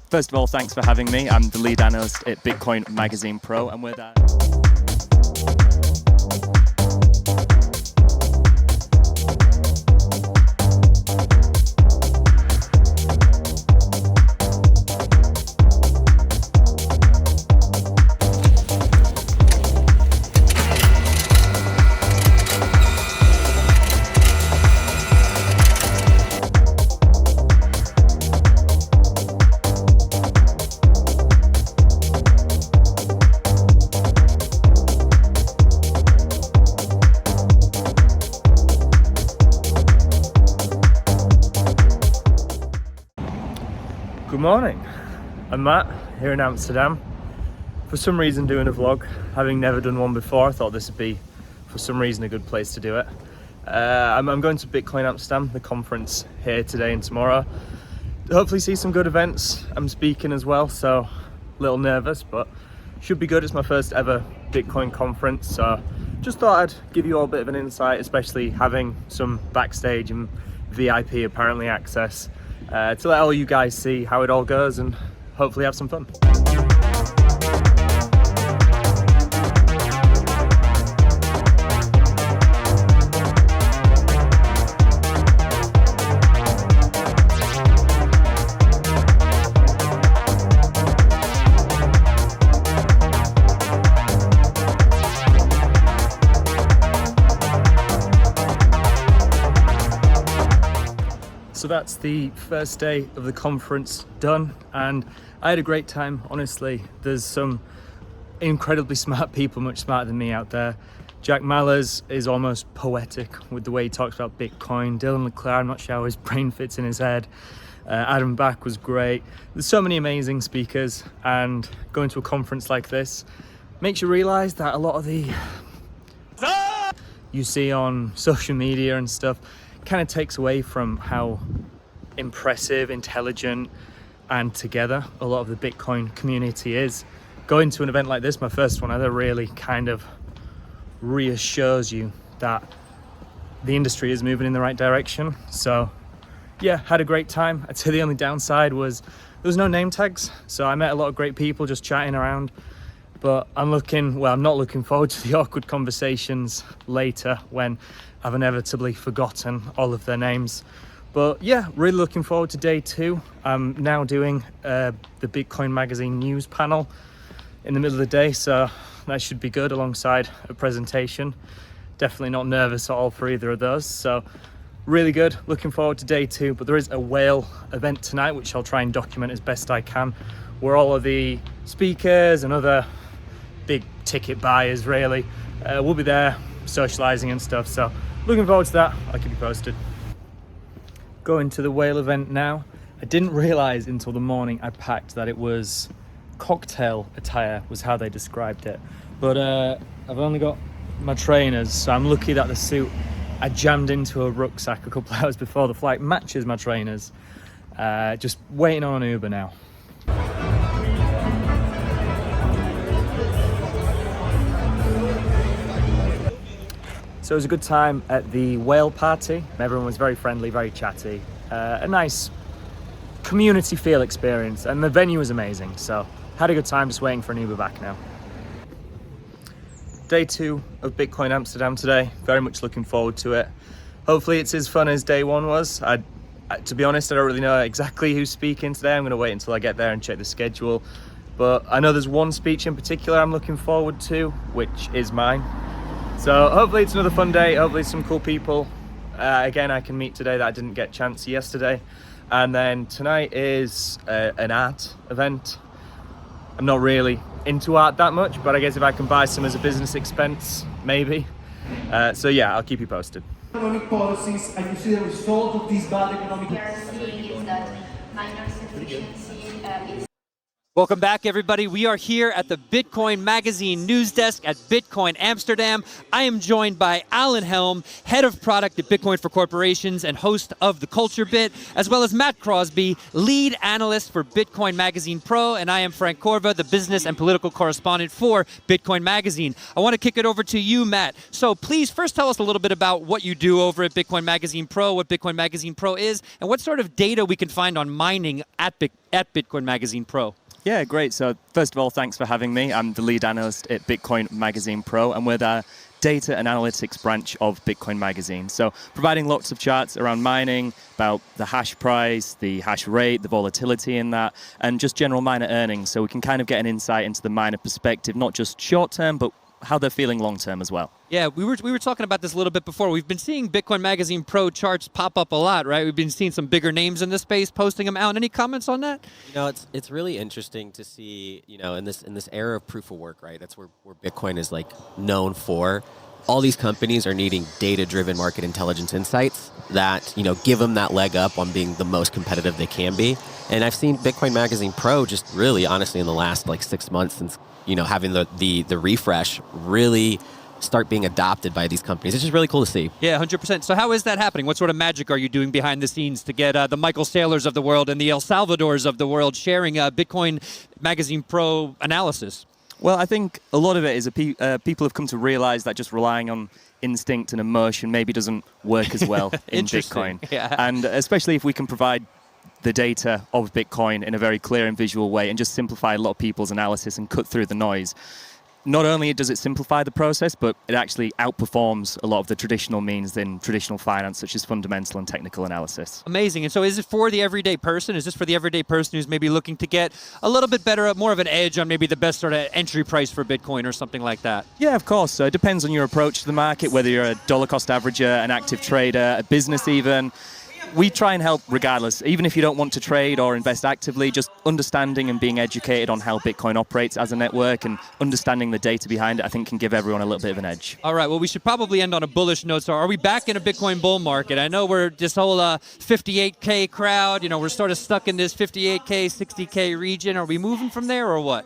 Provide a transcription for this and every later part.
First of all, thanks for having me. I'm the lead analyst at Bitcoin Magazine Pro, and we're there. Good morning, I'm Matt here in Amsterdam. For some reason doing a vlog, having never done one before. I thought this would be, for some reason, a good place to do it. I'm going to Bitcoin Amsterdam, the conference here today and tomorrow. Hopefully see some good events. I'm speaking as well, so a little nervous, but should be good. It's my first ever Bitcoin conference, so just thought I'd give you all a bit of an insight, especially having some backstage and VIP apparently access. To let all you guys see how it all goes and hopefully have some fun. So that's the first day of the conference done, and I had a great time, honestly. There's some incredibly smart people, much smarter than me out there. Jack Mallers is almost poetic with the way he talks about Bitcoin. Dylan Leclerc, I'm not sure how his brain fits in his head. Adam Back was great. There's so many amazing speakers, and going to a conference like this makes you realize that a lot of the you see on social media and stuff kind of takes away from how impressive, intelligent, and together a lot of the Bitcoin community is. Going to an event like this, my first one ever, really kind of reassures you that the industry is moving in the right direction. So yeah, had a great time. I'd say the only downside was there was no name tags, so I met a lot of great people just chatting around, but I'm not looking forward to the awkward conversations later when I've inevitably forgotten all of their names. But yeah, really looking forward to day two. I'm now doing the Bitcoin Magazine news panel in the middle of the day, so that should be good alongside a presentation. Definitely not nervous at all for either of those, so really good. Looking forward to day two, but there is a whale event tonight, which I'll try and document as best I can, where all of the speakers and other big ticket buyers really will be there socializing and stuff, so looking forward to that. I'll keep you posted. Going to the whale event now. I didn't realize until the morning I packed that it was cocktail attire was how they described it, but I've only got my trainers, so I'm lucky that the suit I jammed into a rucksack a couple hours before the flight matches my trainers. Just waiting on an Uber now. So it was a good time at the whale party. Everyone was very friendly, very chatty. A nice community feel experience, and the venue was amazing. So had a good time, just waiting for an Uber back now. Day two of Bitcoin Amsterdam today. Very much looking forward to it. Hopefully it's as fun as day one was. To be honest, I don't really know exactly who's speaking today. I'm gonna wait until I get there and check the schedule. But I know there's one speech in particular I'm looking forward to, which is mine. So hopefully it's another fun day, hopefully some cool people. Again, I can meet today that I didn't get a chance yesterday. And then tonight is an art event. I'm not really into art that much, but I guess if I can buy some as a business expense, maybe. So yeah, I'll keep you posted. Economic policies, and you see the result of these bad economic We are seeing is that minor efficiency is Welcome back, everybody. We are here at the Bitcoin Magazine news desk at Bitcoin Amsterdam. I am joined by Alan Helm, head of product at Bitcoin for Corporations and host of The Culture Bit, as well as Matt Crosby, lead analyst for Bitcoin Magazine Pro, and I am Frank Corva, the business and political correspondent for Bitcoin Magazine. I want to kick it over to you, Matt. So please first tell us a little bit about what you do over at Bitcoin Magazine Pro, what Bitcoin Magazine Pro is, and what sort of data we can find on mining at Bitcoin Magazine Pro. Yeah, great. So first of all, thanks for having me. I'm the lead analyst at Bitcoin Magazine Pro, and we're the data and analytics branch of Bitcoin Magazine. So providing lots of charts around mining, about the hash price, the hash rate, the volatility in that, and just general miner earnings. So we can kind of get an insight into the miner perspective, not just short term, but how they're feeling long term as well. Yeah, we were talking about this a little bit before. We've been seeing Bitcoin Magazine Pro charts pop up a lot, right? We've been seeing some bigger names in the space posting them out. Any comments on that? You know, it's really interesting to see, you know, in this era of proof of work, right? That's where Bitcoin is like known for. All these companies are needing data-driven market intelligence insights that, you know, give them that leg up on being the most competitive they can be. And I've seen Bitcoin Magazine Pro just really, honestly, in the last like 6 months since, you know, having the refresh really start being adopted by these companies. It's just really cool to see. Yeah, 100%. So how is that happening? What sort of magic are you doing behind the scenes to get the Michael Saylors of the world and the El Salvadors of the world sharing Bitcoin Magazine Pro analysis? Well, I think a lot of it is people have come to realize that just relying on instinct and emotion maybe doesn't work as well in Bitcoin. Yeah. And especially if we can provide the data of Bitcoin in a very clear and visual way and just simplify a lot of people's analysis and cut through the noise. Not only does it simplify the process, but it actually outperforms a lot of the traditional means in traditional finance, such as fundamental and technical analysis. Amazing. And so is it for the everyday person? Is this for the everyday person who's maybe looking to get a little bit better, more of an edge on maybe the best sort of entry price for Bitcoin or something like that? Yeah, of course. So it depends on your approach to the market, whether you're a dollar cost averager, an active trader, a business even. We try and help regardless, even if you don't want to trade or invest actively, just understanding and being educated on how Bitcoin operates as a network and understanding the data behind it, I think can give everyone a little bit of an edge. All right, well, we should probably end on a bullish note. So are we back in a Bitcoin bull market? I know we're this whole 58K crowd, you know, we're sort of stuck in this 58K, 60K region. Are we moving from there or what?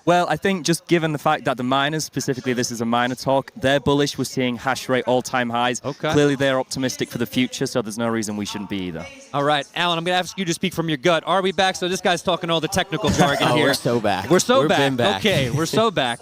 Well, I think just given the fact that the miners, specifically this is a miner talk, they're bullish. We're seeing hash rate all-time highs. Okay. Clearly they're optimistic for the future, so there's no reason we shouldn't be either. All right, Alan, I'm going to ask you to speak from your gut. Are we back? So this guy's talking all the technical jargon here. We're so back. We're so We've back. been back. Okay, we're so back.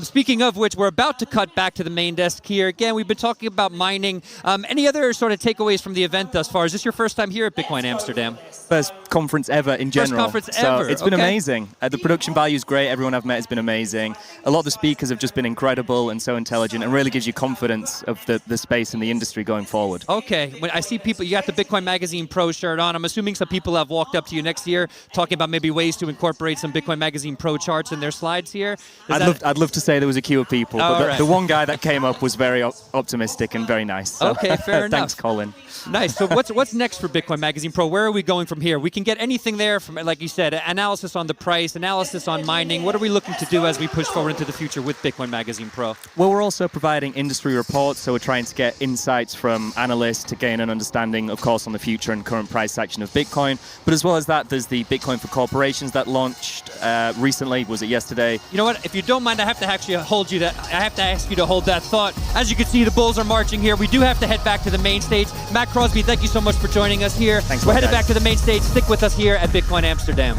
Speaking of which, we're about to cut back to the main desk here. Again, we've been talking about mining. Any other sort of takeaways from the event thus far? Is this your first time here at Bitcoin Amsterdam? First conference ever in general. First conference so ever. It's been Okay. amazing. The production value is great. Everyone I've met has been amazing. A lot of the speakers have just been incredible and so intelligent and really gives you confidence of the space and the industry going forward. Okay, when I see people, you got the Bitcoin Magazine Pro shirt on. I'm assuming some people have walked up to you next year talking about maybe ways to incorporate some Bitcoin Magazine Pro charts in their slides here. I'd love to say there was a queue of people, but right. the one guy that came up was very optimistic and very nice. So Okay, fair enough. Thanks, Colin. Nice. So what's next for Bitcoin Magazine Pro? Where are we going from here? We can get anything there from, like you said, analysis on the price, analysis on mining. What are we looking to do as we push forward into the future with Bitcoin Magazine Pro? Well, we're also providing industry reports, so we're trying to get insights from analysts to gain an understanding, of course, on the future and current price action of Bitcoin. But as well as that, there's the Bitcoin for Corporations that launched recently. Was it yesterday? You know what? If you don't mind, I have to actually hold you that. I have to ask you to hold that thought. As you can see, the Bulls are marching here. We do have to head back to the main stage. Matt Crosby, thank you so much for joining us here. Thanks a We're lot, headed guys. back to the main stage. Stick with us here at Bitcoin Amsterdam.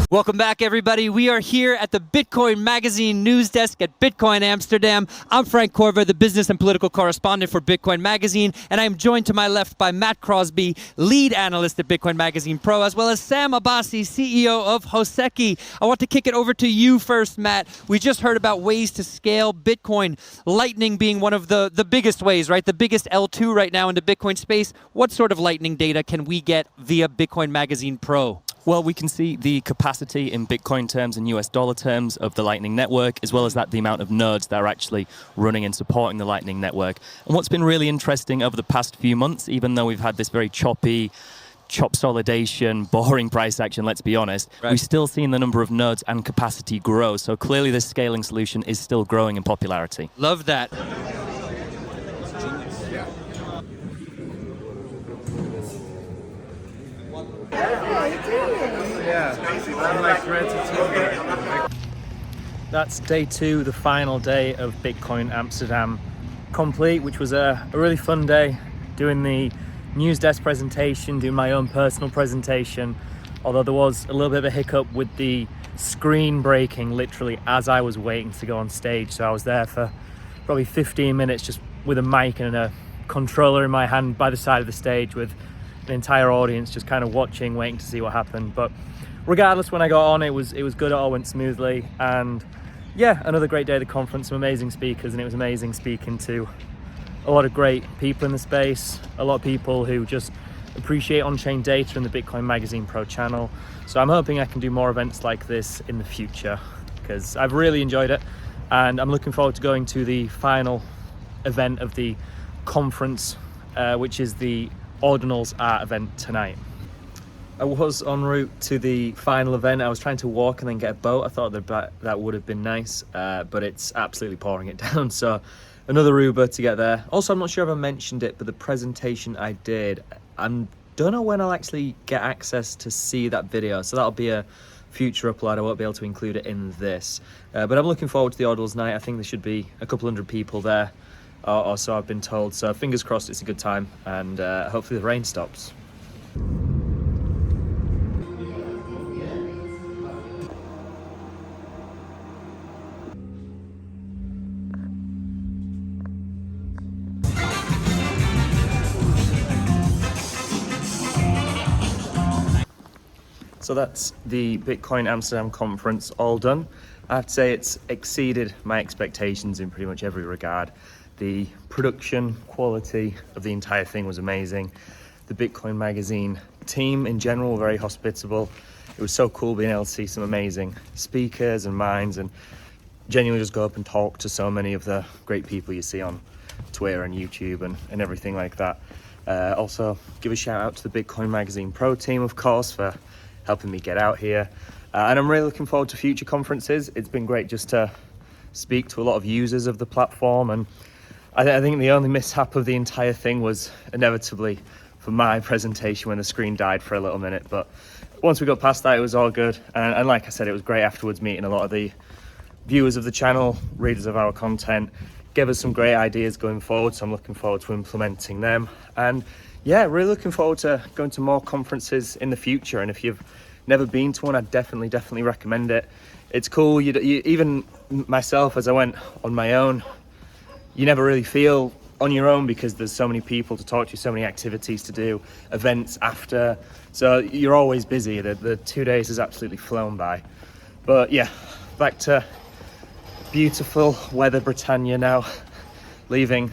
Welcome back, everybody. We are here at the Bitcoin Magazine news desk at Bitcoin Amsterdam. I'm Frank Corva, the business and political correspondent for Bitcoin Magazine, and I'm joined to my left by Matt Crosby, lead analyst at Bitcoin Magazine Pro, as well as Sam Abbasi, CEO of Hoseki. I want to kick it over to you first, Matt. We just heard about ways to scale Bitcoin, Lightning being one of the biggest ways, right? The biggest L2 right now in the Bitcoin space. What sort of Lightning data can we get via Bitcoin Magazine Pro? Well, we can see the capacity in Bitcoin terms and US dollar terms of the Lightning Network, as well as that the amount of nodes that are actually running and supporting the Lightning Network. And what's been really interesting over the past few months, even though we've had this very choppy, solidation, boring price action, let's be honest, we've still seen the number of nodes and capacity grow. So clearly this scaling solution is still growing in popularity. Love that. Yeah. That's day 2, the final day of Bitcoin Amsterdam complete, which was a really fun day, doing the news desk presentation, doing my own personal presentation, although there was a little bit of a hiccup with the screen breaking literally as I was waiting to go on stage. So I was there for probably 15 minutes just with a mic and a controller in my hand by the side of the stage, with an entire audience just kind of watching, waiting to see what happened. But regardless, when I got on, it was good, it all went smoothly. And yeah, another great day at the conference, some amazing speakers, and it was amazing speaking to a lot of great people in the space, a lot of people who just appreciate on-chain data and the Bitcoin Magazine Pro channel. So I'm hoping I can do more events like this in the future, because I've really enjoyed it, and I'm looking forward to going to the final event of the conference, which is the Ordinals Art event tonight. I was en route to the final event. I was trying to walk and then get a boat. I thought that would have been nice, but it's absolutely pouring it down. So another Uber to get there. Also, I'm not sure if I mentioned it, but the presentation I did, I don't know when I'll actually get access to see that video. So that'll be a future upload. I won't be able to include it in this. But I'm looking forward to the Ordinals night. I think there should be a couple hundred people there, or so I've been told. So fingers crossed it's a good time, and hopefully the rain stops. So that's the Bitcoin Amsterdam conference all done. I have to say it's exceeded my expectations in pretty much every regard. The production quality of the entire thing was amazing. The Bitcoin Magazine team in general were very hospitable. It was so cool being able to see some amazing speakers and minds, and genuinely just go up and talk to so many of the great people you see on Twitter and YouTube and everything like that. Also, give a shout out to the Bitcoin Magazine Pro team, of course, for helping me get out here. And I'm really looking forward to future conferences. It's been great just to speak to a lot of users of the platform, and I think the only mishap of the entire thing was inevitably for my presentation when the screen died for a little minute. But once we got past that, it was all good. And like I said, it was great afterwards meeting a lot of the viewers of the channel, readers of our content, gave us some great ideas going forward. So I'm looking forward to implementing them. And yeah, really looking forward to going to more conferences in the future. And if you've never been to one, I'd definitely recommend it. It's cool. You even myself, as I went on my own, you never really feel on your own because there's so many people to talk to, so many activities to do, events after. So you're always busy. The 2 days has absolutely flown by. But yeah, back to beautiful weather Britannia now, leaving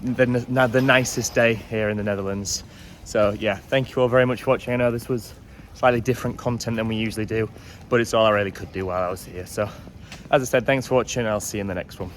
the nicest day here in the Netherlands. So yeah, thank you all very much for watching. I know this was slightly different content than we usually do, but it's all I really could do while I was here. So as I said, thanks for watching. I'll see you in the next one.